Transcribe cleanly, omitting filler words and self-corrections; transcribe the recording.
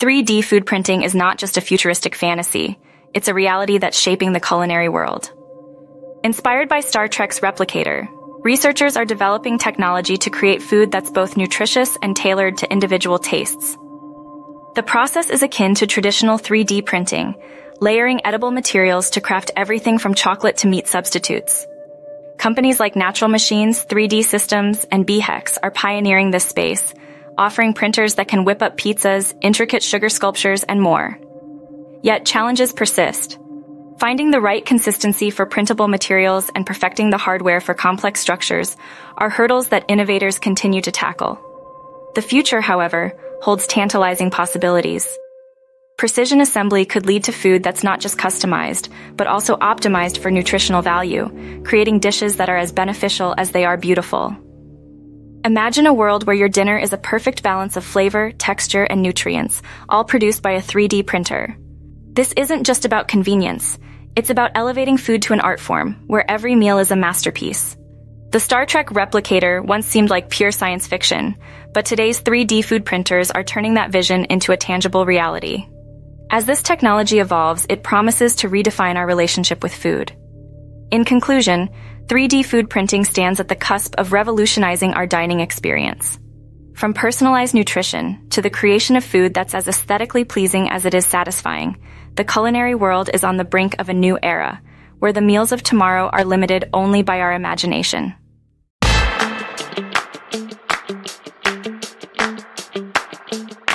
3D food printing is not just a futuristic fantasy, it's a reality that's shaping the culinary world. Inspired by Star Trek's replicator, researchers are developing technology to create food that's both nutritious and tailored to individual tastes. The process is akin to traditional 3D printing, layering edible materials to craft everything from chocolate to meat substitutes. Companies like Natural Machines, 3D Systems, and BeeHex are pioneering this space, offering printers that can whip up pizzas, intricate sugar sculptures, and more. Yet challenges persist. Finding the right consistency for printable materials and perfecting the hardware for complex structures are hurdles that innovators continue to tackle. The future, however, holds tantalizing possibilities. Precision assembly could lead to food that's not just customized, but also optimized for nutritional value, creating dishes that are as beneficial as they are beautiful. Imagine a world where your dinner is a perfect balance of flavor, texture, and nutrients, all produced by a 3D printer. This isn't just about convenience. It's about elevating food to an art form, where every meal is a masterpiece. The Star Trek replicator once seemed like pure science fiction, but today's 3D food printers are turning that vision into a tangible reality. As this technology evolves, it promises to redefine our relationship with food. In conclusion, 3D food printing stands at the cusp of revolutionizing our dining experience. From personalized nutrition to the creation of food that's as aesthetically pleasing as it is satisfying, the culinary world is on the brink of a new era, where the meals of tomorrow are limited only by our imagination.